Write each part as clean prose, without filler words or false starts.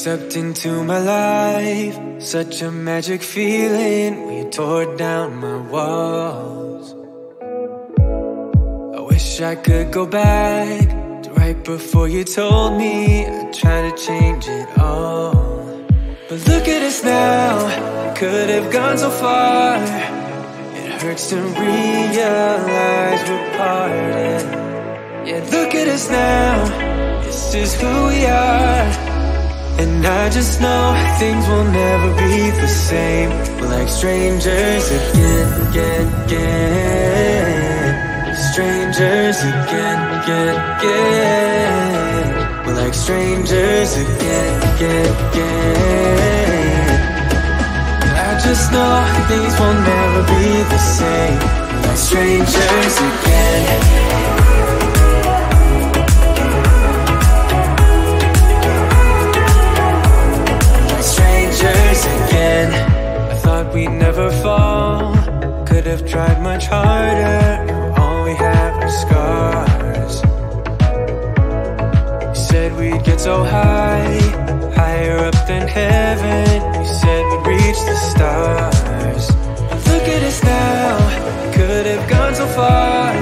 stepped into my life, such a magic feeling when you tore down my walls. I wish I could go back to right before you told me I'd try to change it all. But look at us now, could have gone so far. It hurts to realize we're parted. Yeah, look at us now, this is who we are. And I just know things will never be the same. We're like strangers again. Strangers again. We're like strangers again. I just know things will never be the same. We're like strangers again. Again, I thought we'd never fall. Could have tried much harder. Now all we have are scars. You said we'd get so high, higher up than heaven. You said we'd reach the stars. But look at us now, could have gone so far.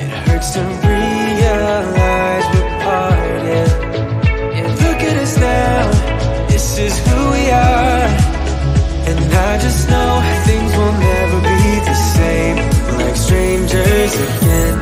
It hurts to realize we're parted. Yeah, look at us now, this is who we are. And I just know things will never be the same. We're like strangers again.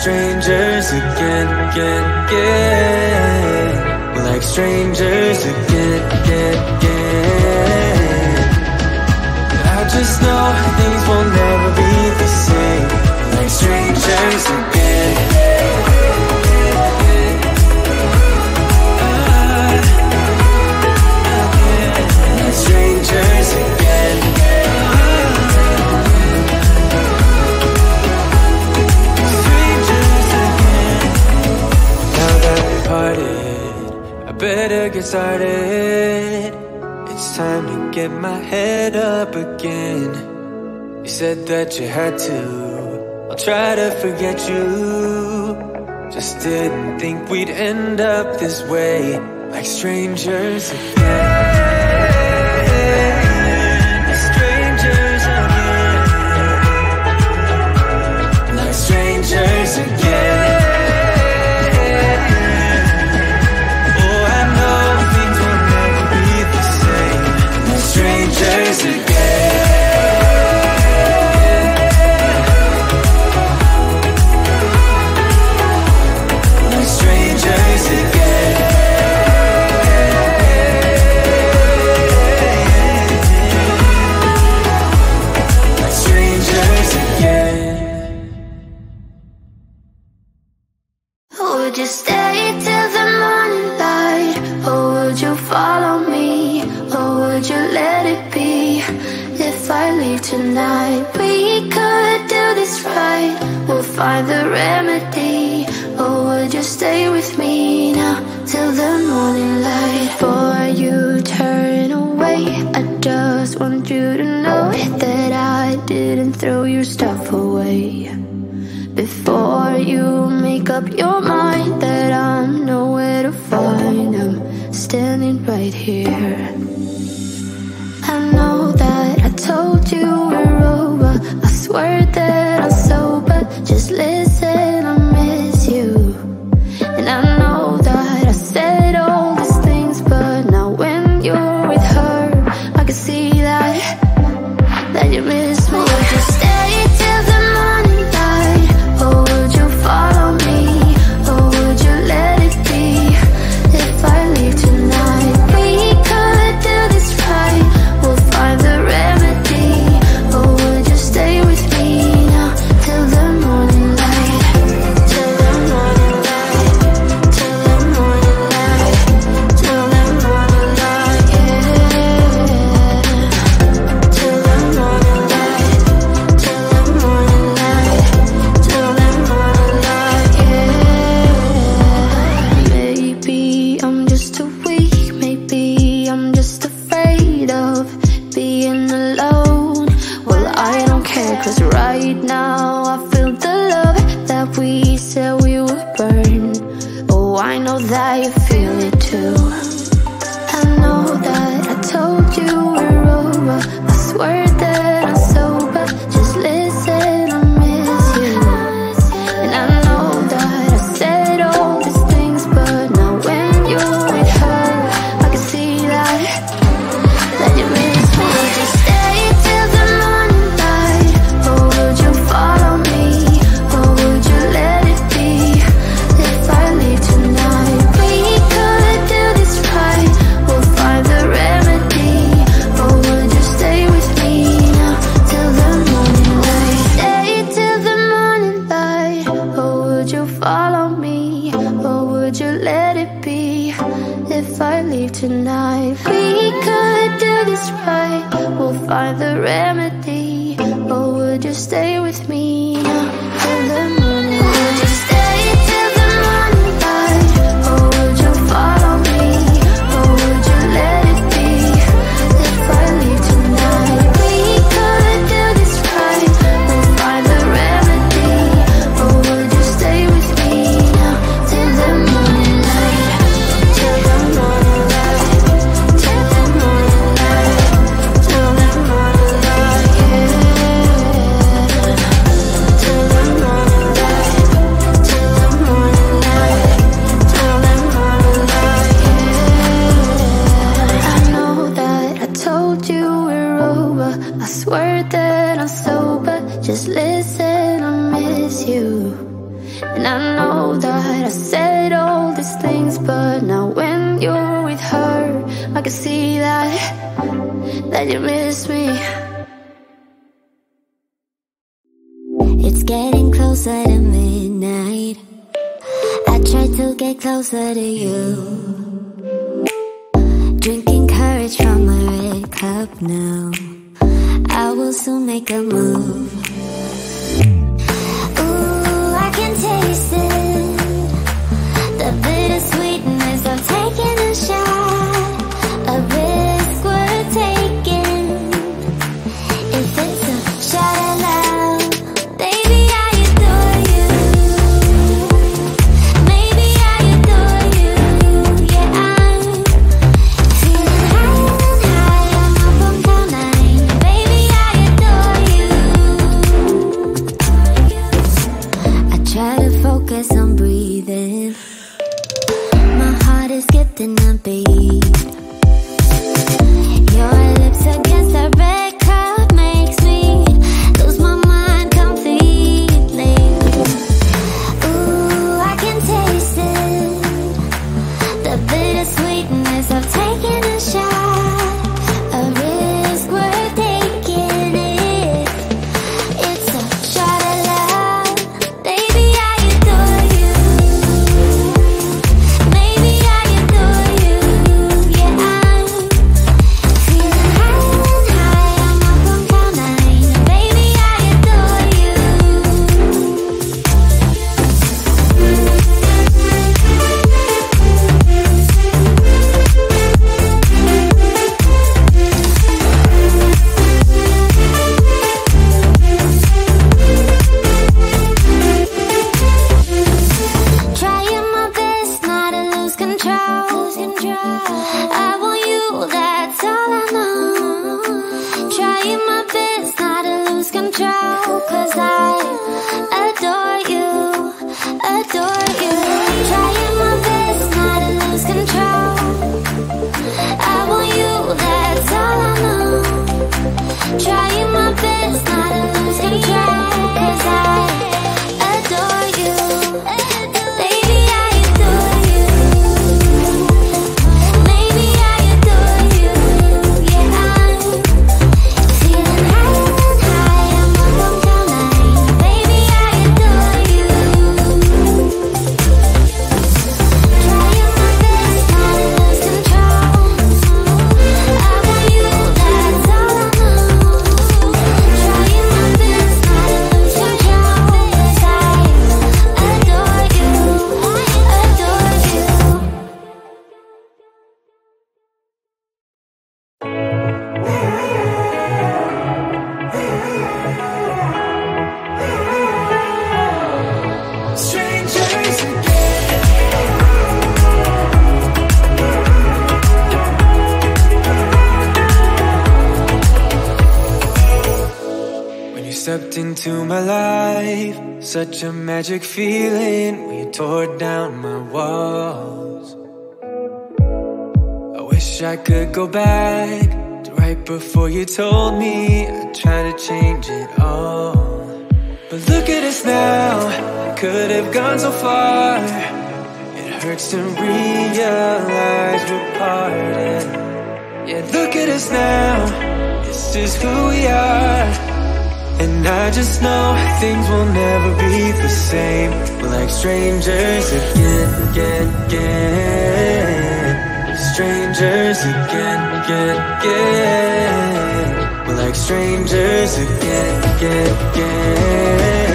Strangers again. We're like strangers again. I just know things will never be the same. We're like strangers again. Strangers again. Strangers again. Now that we parted, I better get started. It's time to get my head up again. You said that you had to, I'll try to forget you. Just didn't think we'd end up this way, like strangers again. Strangers again. Oh, I know things will never be the same. We're strangers again. We're strangers again. We're strangers again. Would you stay till the morning light? Or would you follow me? Or would you let it be? If I leave tonight, we could do this right. We'll find the remedy. Or would you stay with me now till the morning light? Before you turn away, I just want you to know that I didn't throw your stuff away. Before you make up your mind that I'm nowhere to find, I'm standing right here. I know that I told you we're over. I swear that I'm sober. Just listen, I miss you. And I know that I said all these things, but now when you're with her, I can see that you miss me. Would you stay till the morning light? Or would you follow me? Or would you let it be? If I leave tonight, we could do this right. We'll find the remedy. Or would you stay with me now till the morning light? leave tonight, we could do this right. We'll find the remedy. Or would you stay with me till the morning? Would you stay till the morning light? Or would you follow me? Or would you let it be? If I leave tonight, we could do this right. We'll find the remedy. Or would you stay with me till the morning light? Till the morning light. Till the morning light. Till the morning light, yeah. Till the morning light. Till the morning light. Till the morning light, yeah. I know that I told you we're over. I swear that I'm sober. Just listen, I miss you. And I know that I said all these things, but now when you're with her, I can see that you miss me. It's getting closer to midnight. I try to get closer to you, drinking courage from a red cup now. I will soon make a move. Ooh, I can taste it, the bittersweetness of taking a shot, a risk worth taking. If it's a shot at love, baby, I adore you. Maybe I adore you. Yeah, I'm feeling high, I'm up on cloud nine. Baby, I adore you. I try to focus on breathing. My heart is skipping a beat. Your lips against the red cup makes me lose my mind completely. Ooh, I can taste it, the bittersweetness of taking a shot, a risk worth taking it. It's a shot at love, baby, I adore you. Maybe I adore you. Yeah, I'm feeling high, I'm up on cloud nine. Baby, I adore you. Trying my best not to lose control. I want you, that's all I know. Trying my best not to lose control, 'cause I adore you, adore you. Trying my best not to lose control. I want you, that's all I know. Trying my best not to lose control, 'cause I adore you. Baby, I adore you. Maybe I adore you. Yeah, I'm feeling high, I'm up on cloud nine. Baby, I adore you. Trying my best not to lose control. I want you, that's all I know. Trying my best not to lose control, 'cause I adore you, adore you. Strangers again. When you stepped into my life, such a magic feeling when you tore down my walls. I wish I could go back to right before you told me I'd try to change it all. But look at us now, could have gone so far. It hurts to realize we're parted. Yeah, look at us now, this is who we are. And I just know things will never be the same. We're like strangers again, again, again. strangers again, again, again. We're like strangers again, again, again.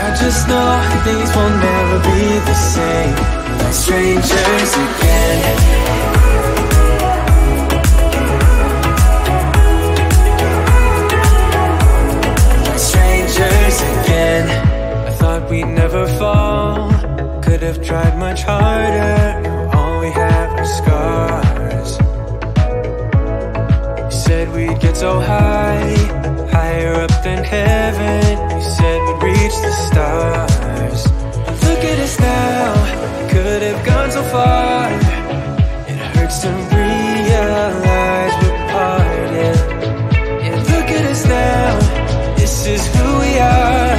I just know things will never be the same. We're like strangers again. We'd never fall, could have tried much harder. All we have are scars. You said we'd get so high, higher up than heaven. You said we'd reach the stars. Look at us now, could have gone so far. It hurts to realize we're parted. Yeah, look at us now, this is who we are.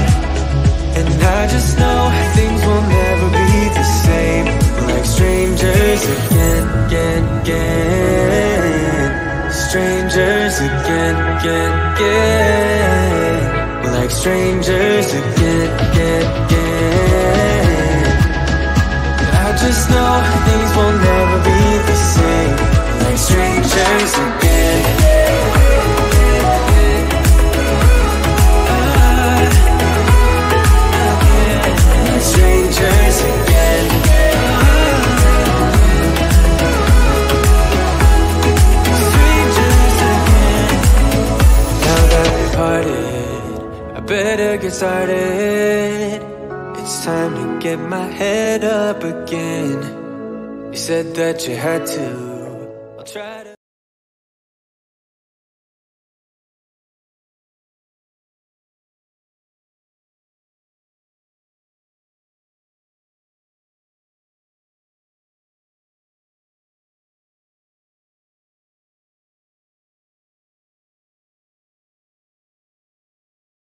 And I just know things will never be the same. We're like strangers again, again, again. Strangers again, again, again. We're like strangers again, again, again. I just know things will never be the same. We're like strangers again. Strangers again. Strangers again. Now that we parted, I better get started. It's time to get my head up again. You said that you had to. I'll try to.